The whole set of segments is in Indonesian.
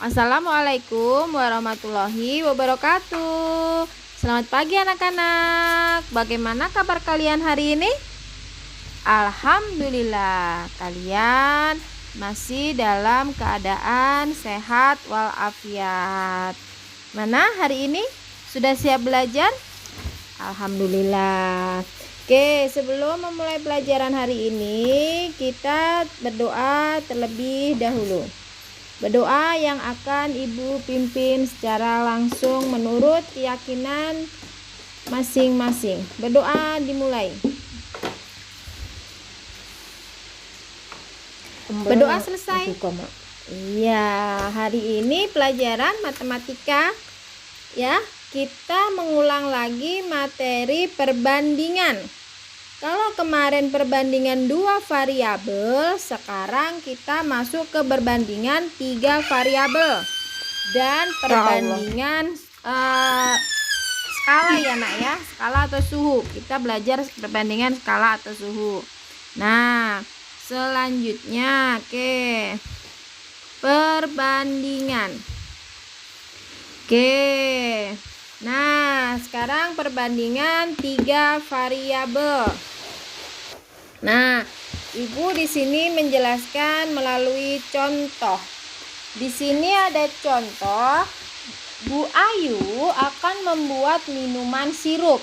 Assalamualaikum warahmatullahi wabarakatuh. Selamat pagi anak-anak. Bagaimana kabar kalian hari ini? Alhamdulillah, kalian masih dalam keadaan sehat walafiat. Mana hari ini? Sudah siap belajar? Alhamdulillah. Oke, sebelum memulai pelajaran hari ini, kita berdoa terlebih dahulu. Berdoa yang akan Ibu pimpin secara langsung menurut keyakinan masing-masing. Berdoa dimulai. Berdoa selesai. Iya, hari ini pelajaran matematika ya. Kita mengulang lagi materi perbandingan. Kalau kemarin perbandingan 2 variabel, sekarang kita masuk ke perbandingan 3 variabel. Dan perbandingan skala ya nak ya, skala atau suhu. Kita belajar perbandingan skala atau suhu. Nah, selanjutnya perbandingan. Nah, sekarang perbandingan 3 variabel. Nah, Ibu di sini menjelaskan melalui contoh. Di sini ada contoh, Bu Ayu akan membuat minuman sirup.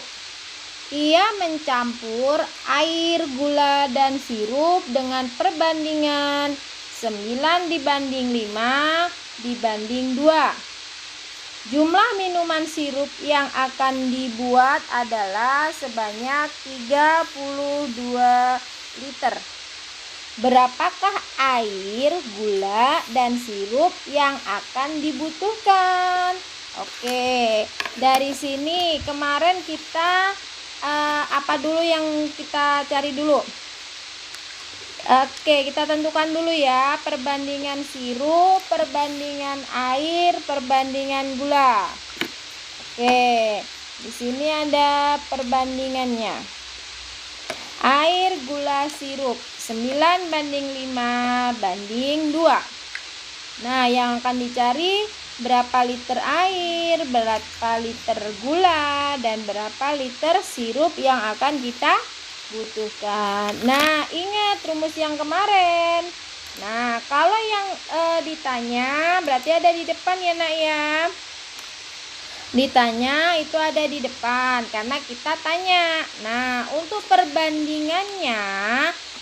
Ia mencampur air, gula, dan sirup dengan perbandingan 9:5:2. Jumlah minuman sirup yang akan dibuat adalah sebanyak 32 liter. Berapakah air, gula, dan sirup yang akan dibutuhkan? Oke, dari sini kemarin kita apa dulu yang kita cari dulu? Oke, kita tentukan dulu ya perbandingan sirup, perbandingan air, perbandingan gula. Oke, di sini ada perbandingannya. Air, gula, sirup 9:5:2. Nah, yang akan dicari berapa liter air, berapa liter gula, dan berapa liter sirup yang akan kita butuhkan. Nah, ingat rumus yang kemarin. Nah, kalau yang ditanya berarti ada di depan ya nak ya. Ditanya itu ada di depan karena kita tanya. Nah, untuk perbandingannya,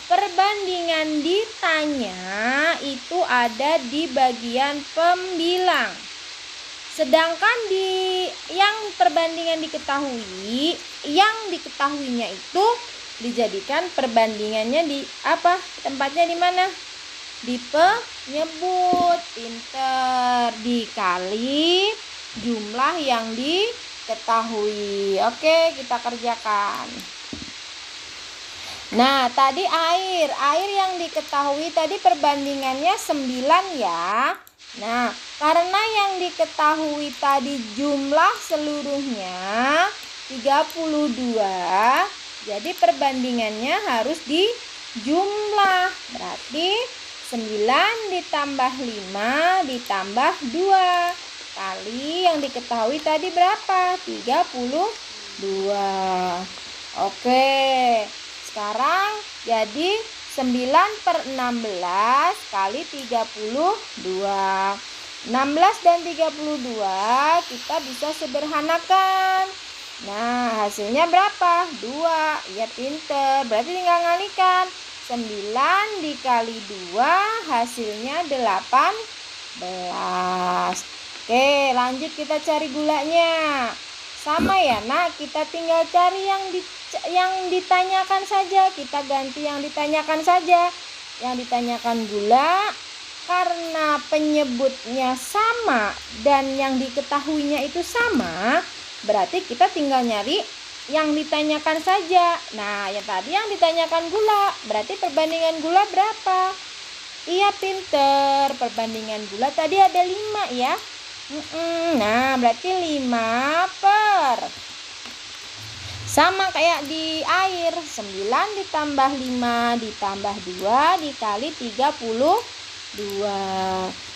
perbandingan ditanya itu ada di bagian pembilang. Sedangkan di yang perbandingan diketahui, yang diketahuinya itu dijadikan perbandingannya di apa? Tempatnya di mana? Di penyebut. Pinter. Dikali jumlah yang diketahui. Oke, kita kerjakan. Nah, tadi air yang diketahui tadi perbandingannya 9 ya. Nah, karena yang diketahui tadi jumlah seluruhnya 32, jadi perbandingannya harus dijumlah. Berarti 9 ditambah 5 ditambah 2 kali yang diketahui tadi berapa? 32. Oke, sekarang jadi 9/16 kali 32. 16 dan 32 kita bisa sederhanakan. Nah, hasilnya berapa? 2. Ya pinter. Berarti tinggal ngalikan. 9 dikali 2 hasilnya 18. Oke, lanjut kita cari gulanya. Sama ya nak, kita tinggal cari yang ditanyakan saja. Kita ganti yang ditanyakan saja. Yang ditanyakan gula, karena penyebutnya sama dan yang diketahuinya itu sama, berarti kita tinggal nyari yang ditanyakan saja. Nah, yang tadi yang ditanyakan gula, berarti perbandingan gula berapa? Iya pinter, perbandingan gula tadi ada 5 ya. Nah, berarti 5 per sama kayak di air, 9 ditambah 5 ditambah 2 dikali 32.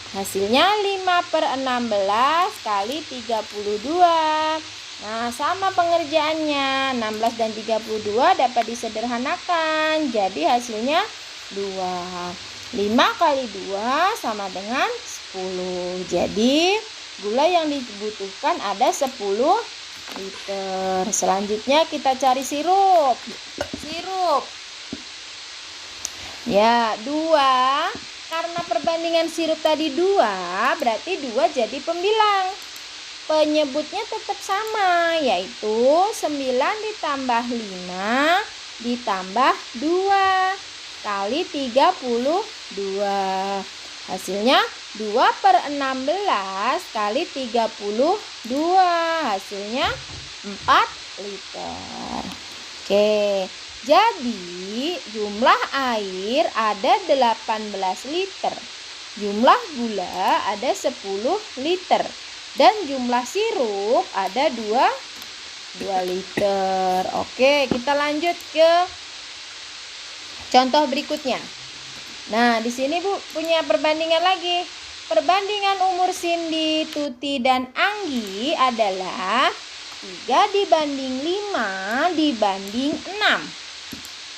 Hasilnya 5/16 kali 32. Nah, sama pengerjaannya. 16 dan 32 dapat disederhanakan. Jadi hasilnya 2. 5 kali 2 sama dengan 10. Jadi gula yang dibutuhkan ada 10 liter. Selanjutnya kita cari sirup. Ya, 2. Karena perbandingan sirup tadi 2, berarti 2 jadi pembilang. Penyebutnya tetap sama, yaitu 9 ditambah 5 ditambah 2 kali 32. Hasilnya 2/16 kali 32. Hasilnya 4 liter. Oke, jadi jumlah air ada 18 liter. Jumlah gula ada 10 liter. Dan jumlah sirup ada 2 liter. Oke, kita lanjut ke contoh berikutnya. Nah, di sini Bu punya perbandingan lagi. Perbandingan umur Cindy, Tuti, dan Anggi adalah 3 dibanding 5 dibanding 6.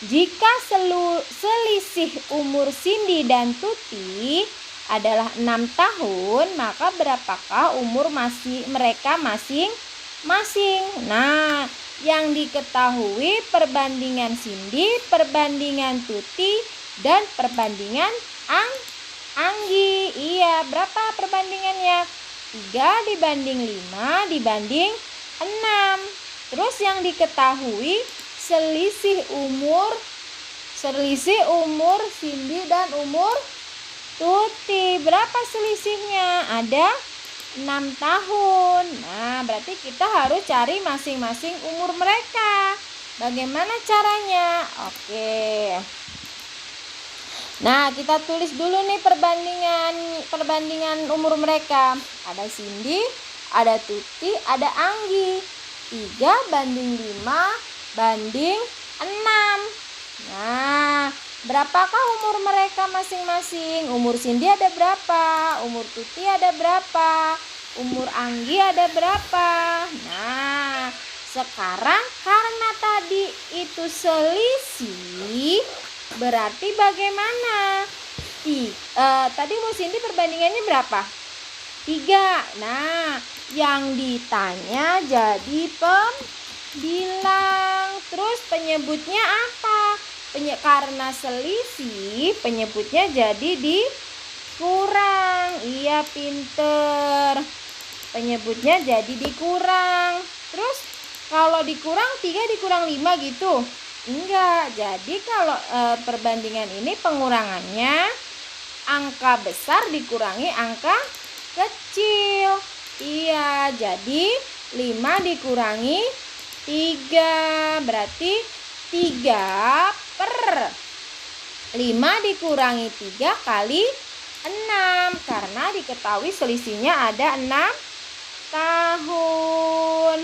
Jika selisih umur Cindy dan Tuti adalah 6 tahun, maka berapakah umur mereka masing-masing? Nah, yang diketahui perbandingan Cindy, perbandingan Tuti, dan perbandingan Anggi. Iya, berapa perbandingannya? 3 dibanding 5 dibanding 6. Terus yang diketahui selisih umur Cindy dan umur Tuti. Berapa selisihnya? Ada 6 tahun. Nah, berarti kita harus cari masing-masing umur mereka. Bagaimana caranya? Oke. Nah, kita tulis dulu nih perbandingan umur mereka. Ada Cindy, ada Tuti, ada Anggi. 3 banding 5 banding 6. Nah, berapakah umur mereka masing-masing? Umur Cindy ada berapa? Umur Tuti ada berapa? Umur Anggi ada berapa? Nah, sekarang karena tadi itu selisih, berarti bagaimana? Tadi umur Cindy perbandingannya berapa? 3. Nah, yang ditanya jadi pembilang. Terus penyebutnya apa? Karena selisih, penyebutnya jadi dikurang. Iya, pinter. Penyebutnya jadi dikurang. Terus kalau dikurang 3 dikurang 5 gitu? Enggak. Jadi kalau perbandingan ini pengurangannya angka besar dikurangi angka kecil. Iya, jadi 5 dikurangi 3 berarti 3/5 dikurangi 3 kali 6, karena diketahui selisihnya ada 6 tahun.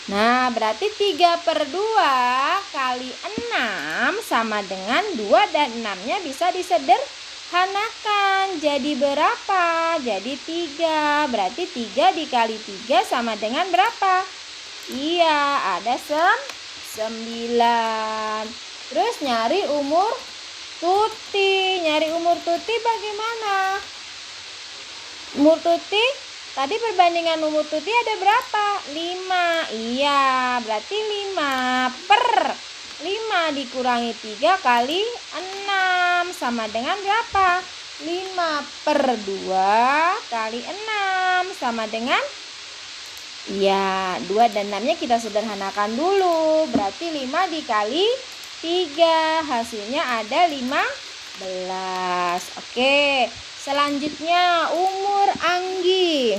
Nah, berarti 3/2 kali 6 sama dengan 2 dan 6-nya bisa disederhanakan. Jadi berapa? Jadi 3. Berarti 3 dikali 3 sama dengan berapa? Iya, ada 9. Terus nyari umur Tuti. Nyari umur Tuti bagaimana? Umur Tuti, tadi perbandingan umur Tuti ada berapa? 5. Iya, berarti 5/5 dikurangi 3 kali 6 sama dengan berapa? 5/2 kali 6 sama dengan, iya, 2 dan 6-nya kita sederhanakan dulu. Berarti 5 dikali 3, hasilnya ada 15. Oke, selanjutnya umur Anggi.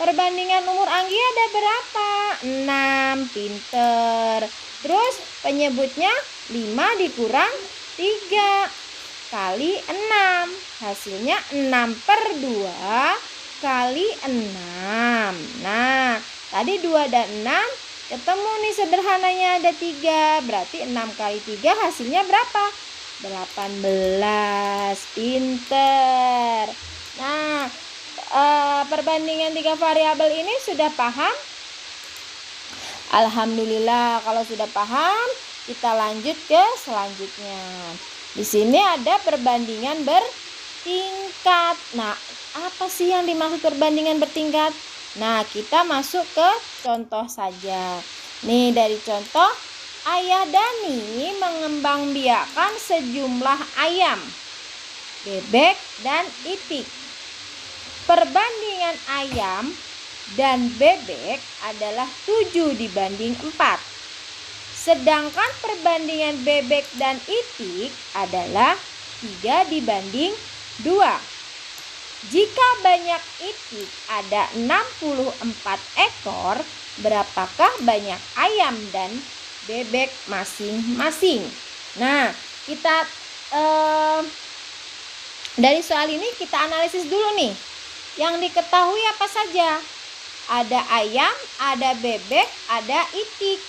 Perbandingan umur Anggi ada berapa? 6, pinter. Terus penyebutnya 5 dikurang 3 kali 6. Hasilnya 6/2 kali 6. Nah, tadi 2 dan 6 ketemu nih sederhananya ada 3. Berarti 6 kali 3 hasilnya berapa? 18. Pinter. Nah, perbandingan 3 variabel ini sudah paham? Alhamdulillah, kalau sudah paham, kita lanjut ke selanjutnya. Di sini ada perbandingan bertingkat. Nah, apa sih yang dimaksud perbandingan bertingkat? Nah, kita masuk ke contoh saja. Nih, dari contoh, Ayah Dani mengembangbiakan sejumlah ayam, bebek, dan itik. Perbandingan ayam dan bebek adalah 7 dibanding 4. Sedangkan perbandingan bebek dan itik adalah 3 dibanding 2. Jika banyak itik ada 64 ekor, berapakah banyak ayam dan bebek masing-masing? Nah, kita dari soal ini kita analisis dulu nih. Yang diketahui apa saja? Ada ayam, ada bebek, ada itik.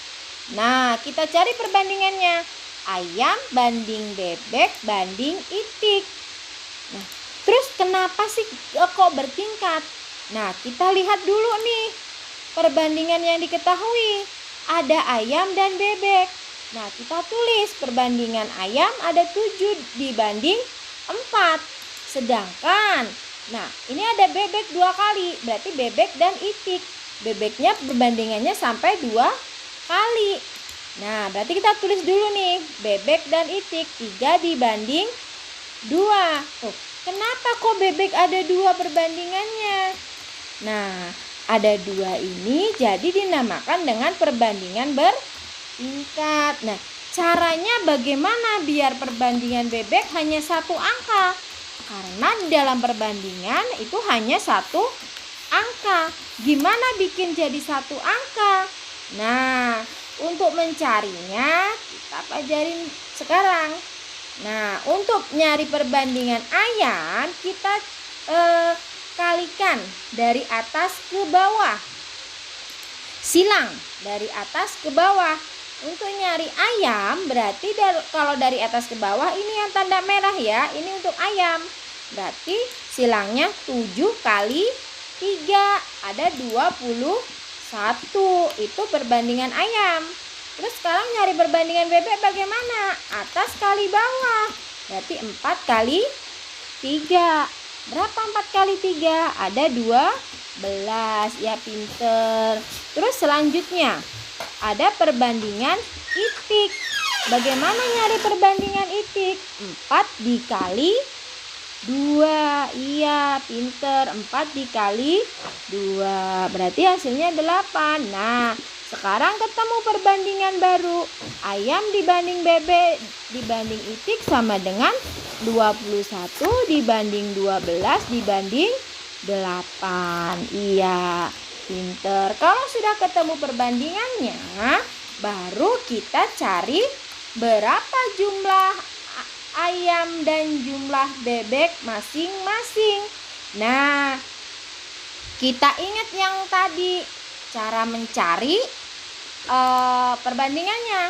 Nah, kita cari perbandingannya. Ayam banding bebek banding itik. Nah, terus kenapa sih kok bertingkat? Nah, kita lihat dulu nih perbandingan yang diketahui. Ada ayam dan bebek. Nah, kita tulis perbandingan ayam ada 7 dibanding 4. Sedangkan nah, ini ada bebek 2 kali, berarti bebek dan itik. Bebeknya perbandingannya sampai 2 kali. Nah, berarti kita tulis dulu nih, bebek dan itik 3 dibanding 2. Tuh, kenapa kok bebek ada 2 perbandingannya? Nah, ada 2 ini jadi dinamakan dengan perbandingan bertingkat. Nah, caranya bagaimana biar perbandingan bebek hanya 1 angka? Karena di dalam perbandingan itu hanya 1 angka. Gimana bikin jadi 1 angka? Nah, untuk mencarinya kita pelajarin sekarang. Nah, untuk nyari perbandingan ayam kita kalikan dari atas ke bawah. Silang dari atas ke bawah. Untuk nyari ayam berarti kalau dari atas ke bawah ini yang tanda merah ya, ini untuk ayam. Berarti silangnya 7 kali 3 ada 21. Itu perbandingan ayam. Terus sekarang nyari perbandingan bebek bagaimana? Atas kali bawah. Berarti 4 kali 3. Berapa 4 kali 3? Ada 12. Ya, pinter. Terus selanjutnya ada perbandingan itik. Bagaimana nyari perbandingan itik? 4 dikali 2. Iya, pinter. 4 dikali 2. Berarti hasilnya 8. Nah, sekarang ketemu perbandingan baru. Ayam dibanding bebek dibanding itik sama dengan 21 dibanding 12 dibanding 8. Iya, pinter. Kalau sudah ketemu perbandingannya, baru kita cari berapa jumlah ayam dan jumlah bebek masing-masing. Nah, kita ingat yang tadi cara mencari perbandingannya.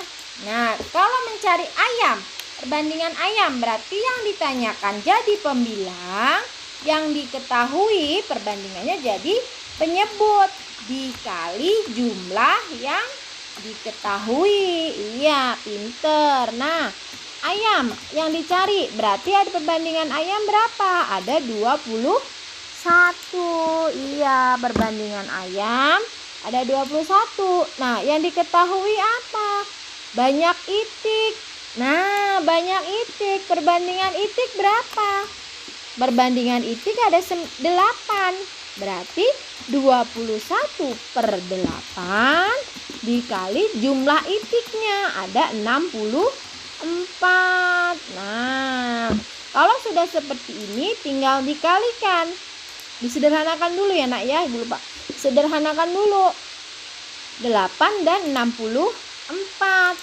Nah, kalau mencari ayam, perbandingan ayam berarti yang ditanyakan jadi pembilang, yang diketahui perbandingannya jadi penyebut dikali jumlah yang diketahui. Iya, pinter. Nah, ayam yang dicari berarti ada perbandingan ayam berapa? Ada 21. Iya, perbandingan ayam ada 21. Nah, yang diketahui apa? Banyak itik. Nah, banyak itik. Perbandingan itik berapa? Perbandingan itik ada 8. Berarti 21/8 dikali jumlah itiknya ada 64. Nah, kalau sudah seperti ini tinggal dikalikan. Disederhanakan dulu ya nak ya, Ibu lupa. Sederhanakan dulu. 8 dan 64.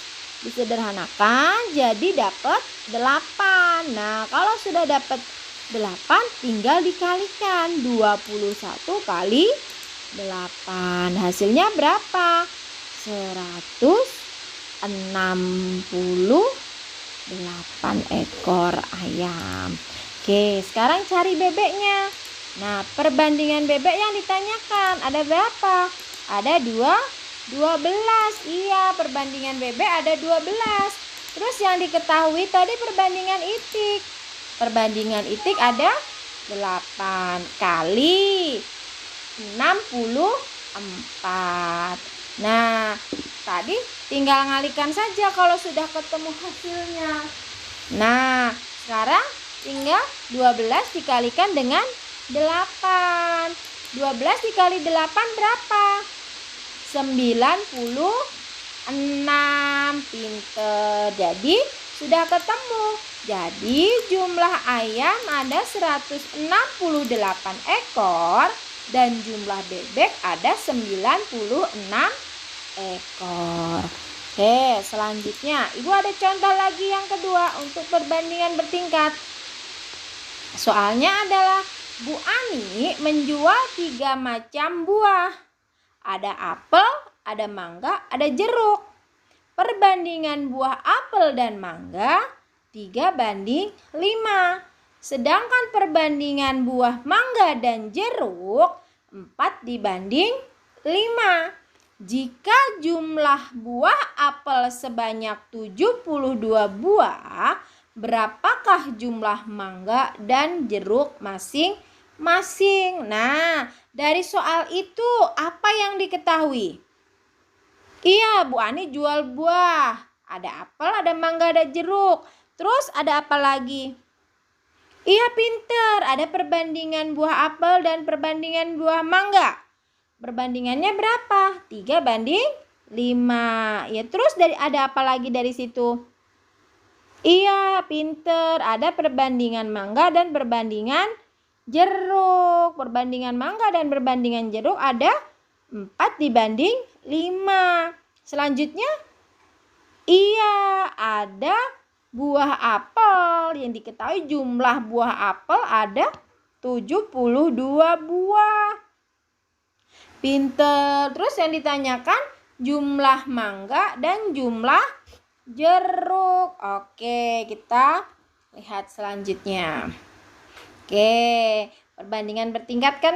Disederhanakan jadi dapat 8. Nah, kalau sudah dapat 8 tinggal dikalikan. 21 kali 8. Hasilnya berapa? 168 ekor ayam. Oke, sekarang cari bebeknya. Nah, perbandingan bebek yang ditanyakan ada berapa? Ada 12. Iya, perbandingan bebek ada 12. Terus yang diketahui tadi perbandingan itik. Perbandingan itik ada 8 kali 64. Nah, tadi tinggal ngalikan saja kalau sudah ketemu hasilnya. Nah, sekarang tinggal 12 dikalikan dengan 8. 12 dikali 8 berapa? 96. Pinter. Jadi sudah ketemu. Jadi jumlah ayam ada 168 ekor dan jumlah bebek ada 96 ekor. Oke, selanjutnya Ibu ada contoh lagi yang kedua untuk perbandingan bertingkat. Soalnya adalah Bu Ani menjual 3 macam buah. Ada apel, ada mangga, ada jeruk. Perbandingan buah apel dan mangga 3:5. Sedangkan perbandingan buah mangga dan jeruk 4:5. Jika jumlah buah apel sebanyak 72 buah, berapakah jumlah mangga dan jeruk masing-masing? Nah, dari soal itu apa yang diketahui? Iya, Bu Ani jual buah. Ada apel, ada mangga, ada jeruk. Terus ada apa lagi? Iya, pinter. Ada perbandingan buah apel dan perbandingan buah mangga. Perbandingannya berapa? 3:5. Ya, terus ada apa lagi dari situ? Iya, pinter. Ada perbandingan mangga dan perbandingan jeruk. Perbandingan mangga dan perbandingan jeruk ada 4:5. Selanjutnya, iya, ada buah apel. Yang diketahui jumlah buah apel ada 72 buah. Pinter. Terus yang ditanyakan jumlah mangga dan jumlah jeruk. Oke, kita lihat selanjutnya. Oke, perbandingan bertingkat kan?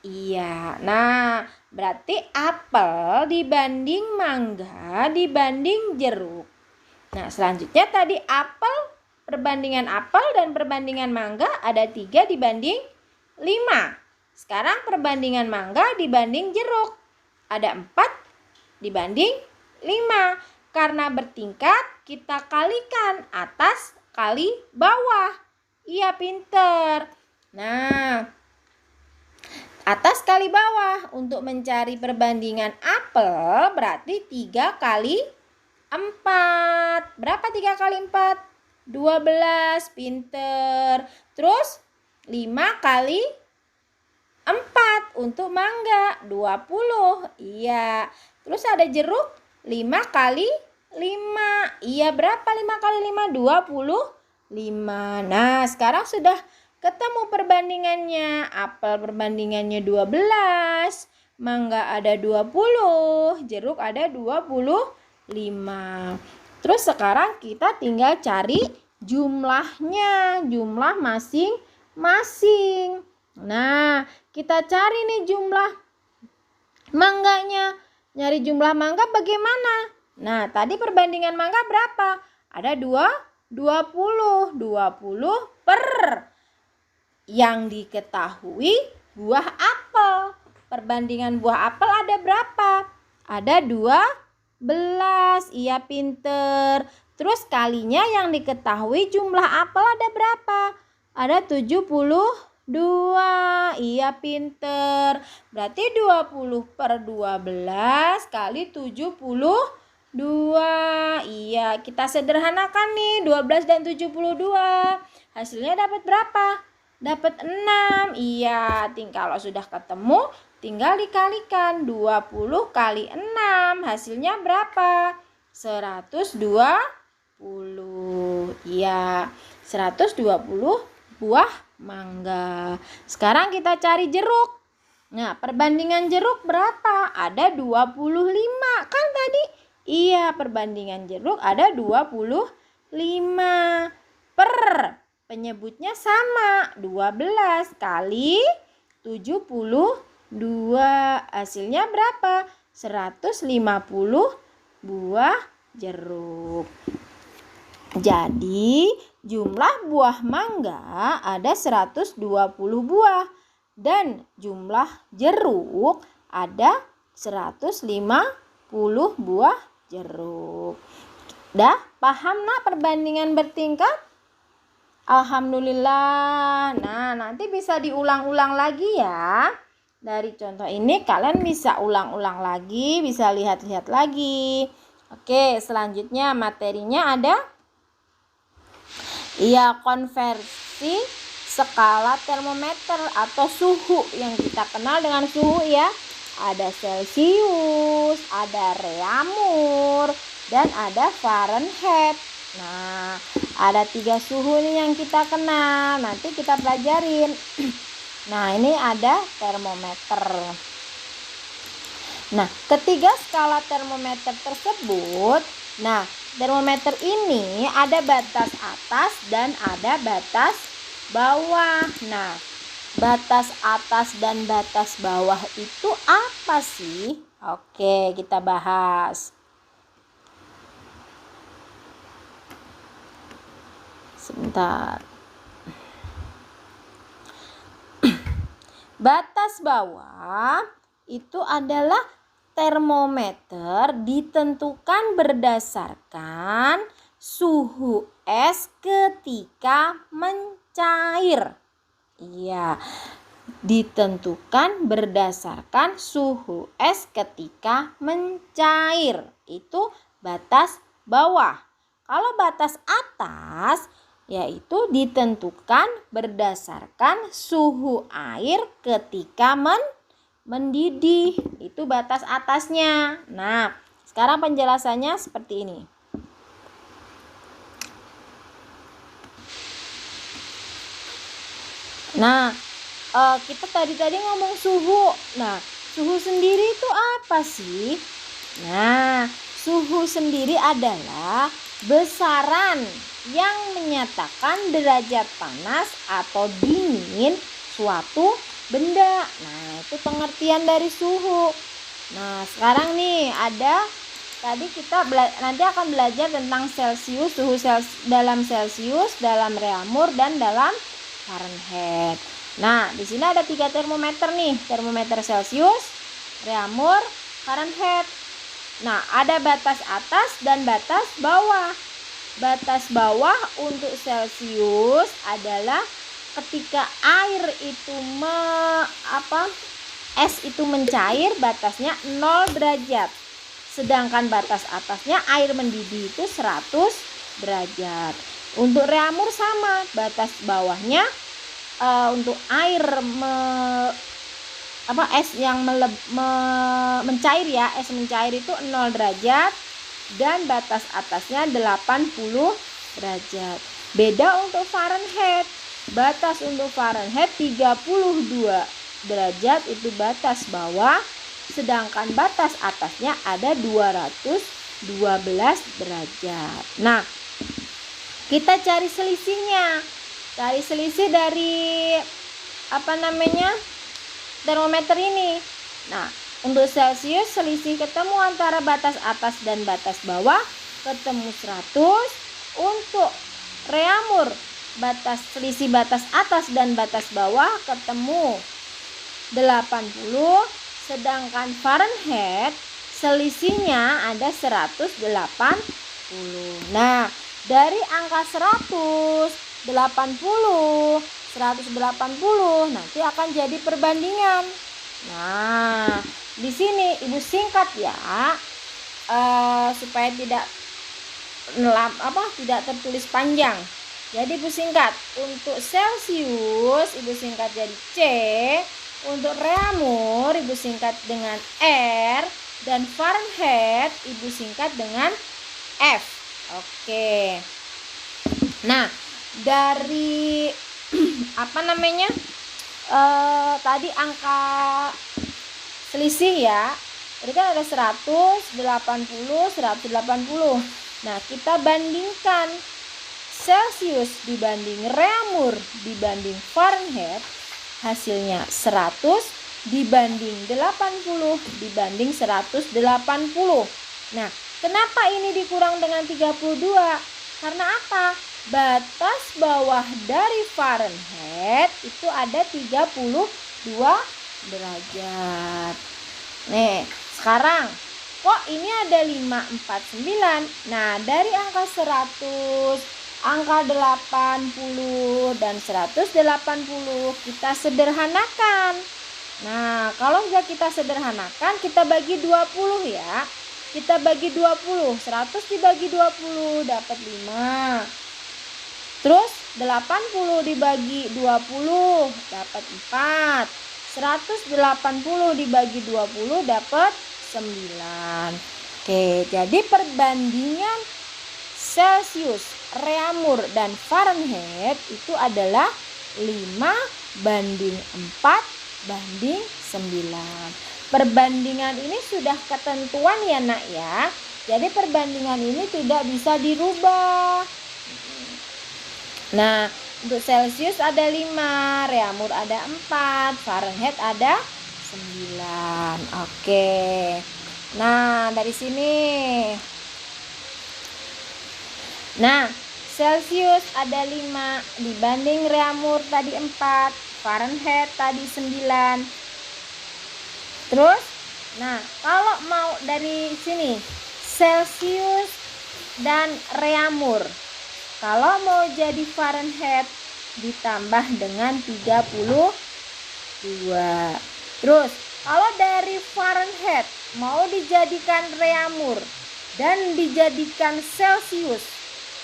Iya. Nah, berarti apel dibanding mangga dibanding jeruk. Nah, selanjutnya tadi apel, perbandingan apel dan perbandingan mangga ada 3:5. Sekarang perbandingan mangga dibanding jeruk ada 4:5. Karena bertingkat, kita kalikan atas kali bawah. Iya, pinter. Nah, atas kali bawah. Untuk mencari perbandingan apel berarti 3 kali 4. Berapa 3 kali 4? 12. Pinter. Terus 5 kali 4 untuk mangga 20. Iya. Terus ada jeruk 5 kali 5. Iya, berapa 5 kali 5? 25. Nah, sekarang sudah ketemu perbandingannya. Apel perbandingannya 12, mangga ada 20, jeruk ada 25. Terus sekarang kita tinggal cari jumlahnya, jumlah masing-masing. Nah, kita cari nih jumlah mangganya. Nyari jumlah mangga bagaimana? Nah, tadi perbandingan mangga berapa? Ada 20 per yang diketahui buah apel. Perbandingan buah apel ada berapa? Ada 12. Iya, pinter. Terus kalinya yang diketahui jumlah apel ada berapa? Ada 72. Iya, pinter. Berarti 20 per 12 kali 72. Iya, kita sederhanakan nih. 12 dan 72. Hasilnya dapat berapa? Dapat 6. Iya, kalau sudah ketemu tinggal dikalikan. 20 kali 6. Hasilnya berapa? 120. Iya, 120 buah mangga. Sekarang kita cari jeruk. Nah, perbandingan jeruk berapa? Ada 25. Kan tadi? Iya, perbandingan jeruk ada 25. Per penyebutnya sama. 12 kali 72. Hasilnya berapa? 150 buah jeruk. Jadi jumlah buah mangga ada 120 buah dan jumlah jeruk ada 150 buah jeruk. Dah paham nak perbandingan bertingkat? Alhamdulillah. Nah, nanti bisa diulang-ulang lagi ya. Dari contoh ini kalian bisa ulang-ulang lagi, bisa lihat-lihat lagi. Oke, selanjutnya materinya ada konversi skala termometer atau suhu yang kita kenal dengan suhu ya. Ada Celcius, ada Reaumur, dan ada Fahrenheit. Nah, ada 3 suhu nih yang kita kenal. Nanti kita pelajarin. Nah, ini ada termometer. Nah, ketiga skala termometer tersebut, termometer ini ada batas atas dan ada batas bawah. Nah, batas atas dan batas bawah itu apa sih? Oke, kita bahas. Sebentar. Batas bawah itu adalah termometer ditentukan berdasarkan suhu es ketika mencair. Iya, ditentukan berdasarkan suhu es ketika mencair. Itu batas bawah. Kalau batas atas yaitu ditentukan berdasarkan suhu air ketika mendidih. Itu batas atasnya. Nah, sekarang penjelasannya seperti ini. Nah, kita tadi ngomong suhu. Nah, suhu sendiri itu apa sih? Nah, suhu sendiri adalah besaran yang menyatakan derajat panas atau dingin suatu benda. Nah, itu pengertian dari suhu. Nah, sekarang nih ada tadi kita nanti akan belajar tentang Celcius, suhu dalam Celcius, dalam Reaumur, dan dalam Fahrenheit. Nah, di sini ada 3 termometer nih, termometer Celcius, Reaumur, Fahrenheit. Nah, ada batas atas dan batas bawah. Batas bawah untuk Celcius adalah ketika air itu es itu mencair, batasnya 0 derajat. Sedangkan batas atasnya air mendidih itu 100 derajat. Untuk Reaumur sama, batas bawahnya untuk air es yang mencair ya, es mencair itu 0 derajat dan batas atasnya 80 derajat. Beda untuk Fahrenheit. Batas untuk Fahrenheit 32 derajat itu batas bawah, sedangkan batas atasnya ada 212 derajat. Nah, kita cari selisihnya. Cari selisih dari termometer ini. Nah, untuk Celcius selisih ketemu antara batas atas dan batas bawah ketemu 100. Untuk Reaumur selisih batas atas dan batas bawah ketemu 80. Sedangkan Fahrenheit selisihnya ada 180. Nah, dari angka 180 nanti akan jadi perbandingan. Nah, di sini Ibu singkat ya, supaya tidak tertulis panjang. Jadi Ibu singkat. Untuk Celcius Ibu singkat jadi C, untuk Reaumur Ibu singkat dengan R, dan Fahrenheit Ibu singkat dengan F. Oke. Nah, dari tadi angka selisih ya. Tadi kan ada 180, 180. Nah, kita bandingkan Celcius dibanding Reaumur dibanding Fahrenheit. hasilnya 100 dibanding 80 dibanding 180. Nah, kenapa ini dikurang dengan 32? Karena apa? Batas bawah dari Fahrenheit itu ada 32 derajat. Nih, sekarang kok ini ada 549. Nah, dari angka 100, angka 80 dan 180 kita sederhanakan. Nah, kalau sudah kita sederhanakan, kita bagi 20 ya. Kita bagi 20, 100 dibagi 20 dapat 5. Terus 80 dibagi 20 dapat 4. 180 dibagi 20 dapat 9. Oke, jadi perbandingan Celcius, Reaumur, dan Fahrenheit itu adalah 5 banding 4 banding 9. Perbandingan ini sudah ketentuan ya nak ya. Jadi perbandingan ini tidak bisa dirubah. Nah, untuk Celcius ada 5, Reaumur ada 4, Fahrenheit ada 9. Oke. Nah, dari sini. Nah, Celcius ada 5 dibanding Reaumur tadi 4, Fahrenheit tadi 9. Terus, nah, kalau mau dari sini Celcius dan Reaumur. Kalau mau jadi Fahrenheit ditambah dengan 32. Terus kalau dari Fahrenheit mau dijadikan Reaumur dan dijadikan Celcius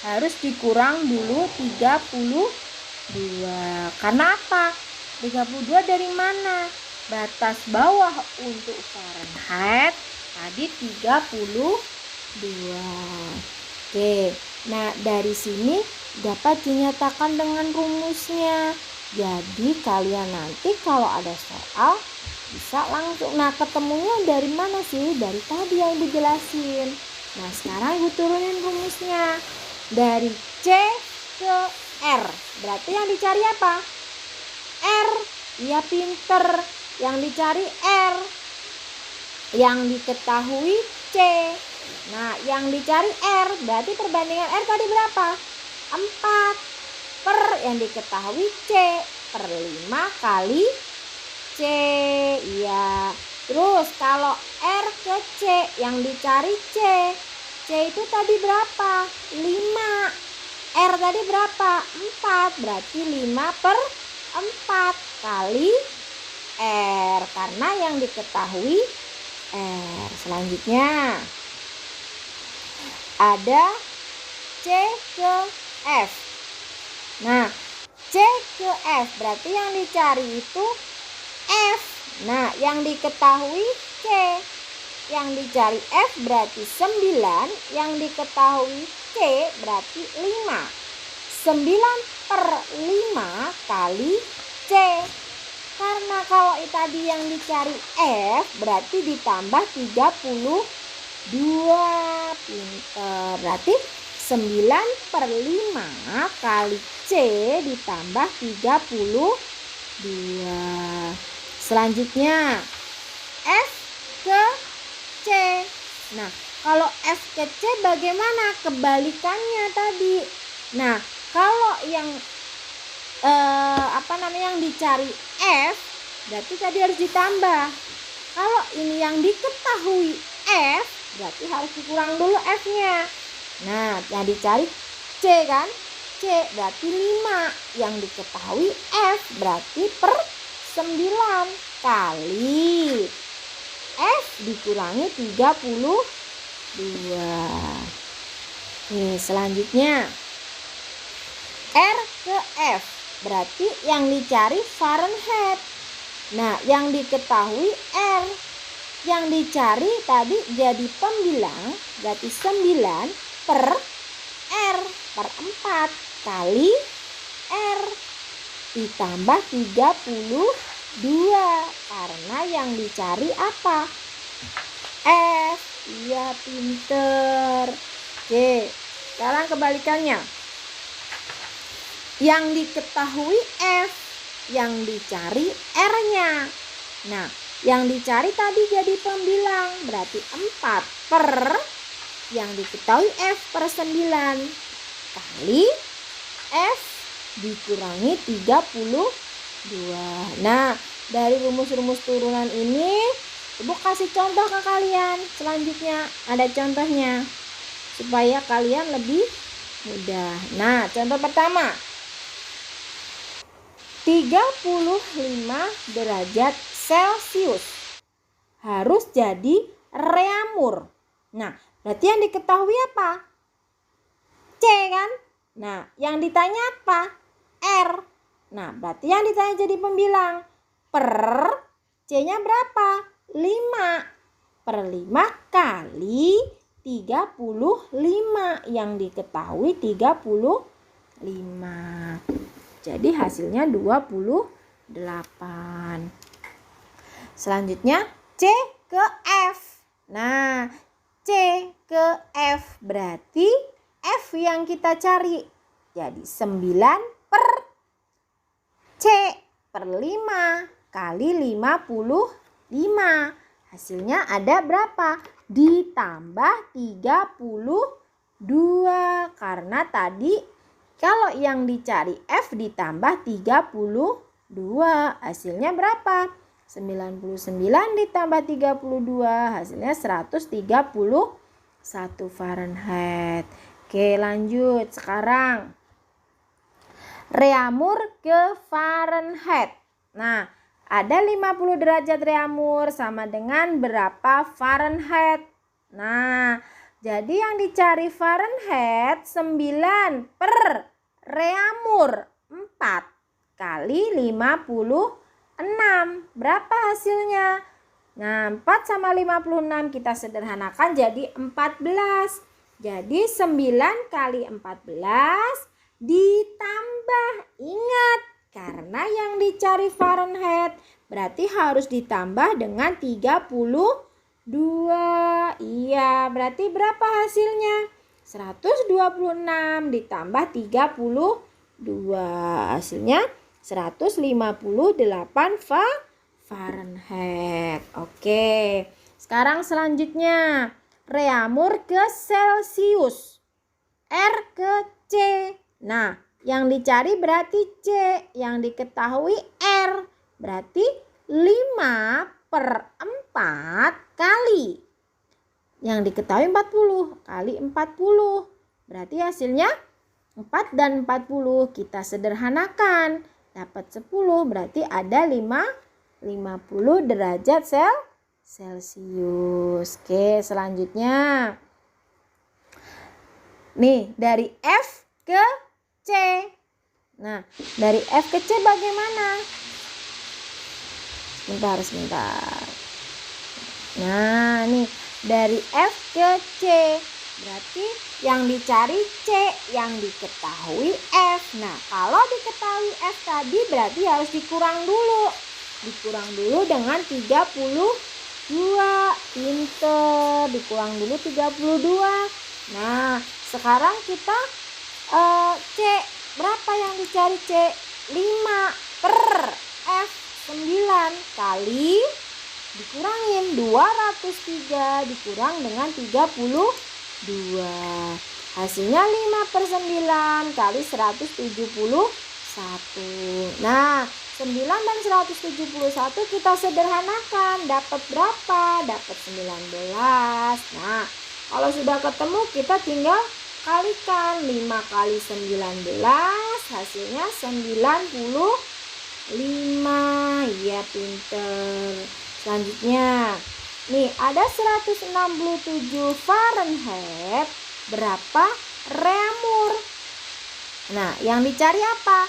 harus dikurang dulu 32. Karena apa? 32 dari mana? Batas bawah untuk Fahrenheit tadi 32. Oke. Nah, dari sini dapat dinyatakan dengan rumusnya. Jadi kalian nanti kalau ada soal bisa langsung. Nah, ketemunya dari mana sih? Dari tadi yang dijelasin. Nah, sekarang ibu turunin rumusnya. Dari C ke R. Berarti yang dicari apa? R. Ya pinter. Yang dicari R. Yang diketahui C. Nah, yang dicari R, berarti perbandingan R tadi berapa? 4 per yang diketahui C per 5 kali C. Iya. Terus kalau R ke C, yang dicari C. C itu tadi berapa? 5. R tadi berapa? 4. Berarti 5 per 4 kali R. Karena yang diketahui R. Selanjutnya ada C ke F. Nah, C ke F berarti yang dicari itu F. Nah, yang diketahui C. Yang dicari F berarti 9. Yang diketahui C berarti 5. 9 per 5 kali C. Karena kalau tadi yang dicari F berarti ditambah 32. Pinter. Berarti 9 per 5 kali C ditambah 32. Selanjutnya F ke C. Nah, kalau F ke C bagaimana? Kebalikannya tadi. Nah, kalau yang yang dicari F berarti tadi harus ditambah. Kalau ini yang diketahui F berarti harus dikurang dulu F-nya. Nah, yang dicari C kan? C berarti 5. Yang diketahui F berarti per 9 kali F dikurangi 32. Nih, selanjutnya R ke F berarti yang dicari Fahrenheit. Nah, yang diketahui R. Yang dicari tadi jadi pembilang berarti 9 per R per 4 kali R ditambah 32. Karena yang dicari apa? F. Iya, pinter. Oke, sekarang kebalikannya. Yang diketahui F. yang dicari R-nya. Nah, yang dicari tadi jadi pembilang, berarti 4 per yang diketahui F per 9 kali F dikurangi 32. Nah, dari rumus-rumus turunan ini Ibu kasih contoh ke kalian. Selanjutnya ada contohnya supaya kalian lebih mudah. Nah, contoh pertama. 35 derajat Celcius harus jadi reamur. Nah, berarti yang diketahui apa? C kan? Nah, yang ditanya apa? R. Nah, berarti yang ditanya jadi pembilang. Per C-nya berapa? 5 per 5 kali 35. Yang diketahui 35. Jadi hasilnya 28. Selanjutnya C ke F. Nah, C ke F berarti F yang kita cari. Jadi 9 per C per 5 kali 55. Hasilnya ada berapa? Ditambah 32. Karena tadi kalau yang dicari F ditambah 32. Hasilnya berapa? 99 ditambah 32. Hasilnya 131 Fahrenheit. Oke, lanjut. Sekarang reamur ke Fahrenheit. Nah, ada 50 derajat reamur sama dengan berapa Fahrenheit? Nah, jadi yang dicari Fahrenheit 9 per reamur 4 kali 56. Berapa hasilnya? Nah, 4 sama 56 kita sederhanakan jadi 14. Jadi 9 kali 14 ditambah. Ingat, karena yang dicari Fahrenheit berarti harus ditambah dengan 32. Iya, berarti berapa hasilnya? 126 ditambah 32. Hasilnya 158 Fahrenheit. Oke. Sekarang selanjutnya reamur ke Celcius. R ke C. Nah, yang dicari berarti C, yang diketahui R. Berarti 5 per 4 kali. Yang diketahui 40 kali 40. Berarti hasilnya 4 dan 40 kita sederhanakan. Dapat 10, berarti ada 50 derajat Celcius. Oke, selanjutnya. Nih, dari F ke C. Nah, dari F ke C bagaimana? Sebentar. Nah, nih dari F ke C. Berarti yang dicari C, yang diketahui F. Nah, kalau diketahui F tadi berarti harus dikurang dulu. Dikurang dulu dengan 32. Pinter, dikurang dulu 32. Nah, sekarang kita C, berapa yang dicari C? 5 per F 9 kali dikurangin 203 dikurang dengan 32. Hasilnya 5 per 9 kali 171. Nah, 9 dan 171 kita sederhanakan. Dapat berapa? Dapat 19. Nah, kalau sudah ketemu kita tinggal kalikan. 5 kali 19 hasilnya 95. Ya, pinter. Selanjutnya, nih ada 167 Fahrenheit. Berapa reamur? Nah, yang dicari apa?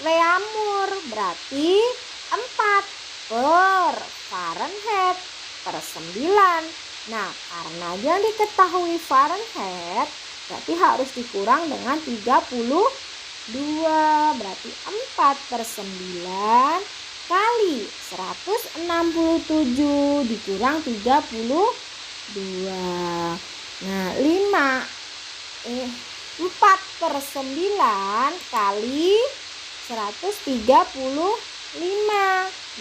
Reamur. Berarti 4 per Fahrenheit per 9. Nah, karena yang diketahui Fahrenheit berarti harus dikurang dengan 32. Berarti 4 per 9 kali 167 dikurang 32. Nah, 4 per 9 kali 135.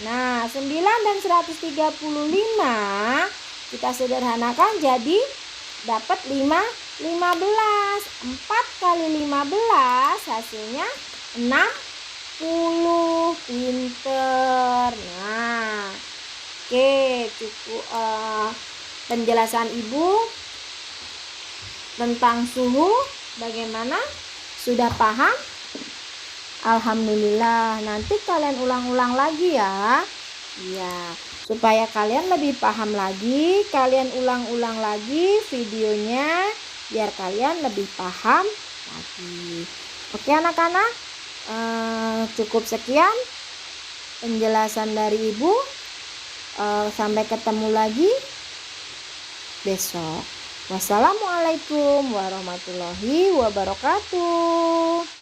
Nah, 9 dan 135 kita sederhanakan jadi dapat 15. 4 kali 15 hasilnya 60. Pinter. Nah, oke, cukup penjelasan Ibu tentang suhu bagaimana? Sudah paham? Alhamdulillah. Nanti kalian ulang-ulang lagi ya. Iya, supaya kalian lebih paham lagi, kalian ulang-ulang lagi videonya biar kalian lebih paham lagi. Oke anak-anak, cukup sekian penjelasan dari Ibu. Sampai ketemu lagi besok. Wassalamualaikum warahmatullahi wabarakatuh.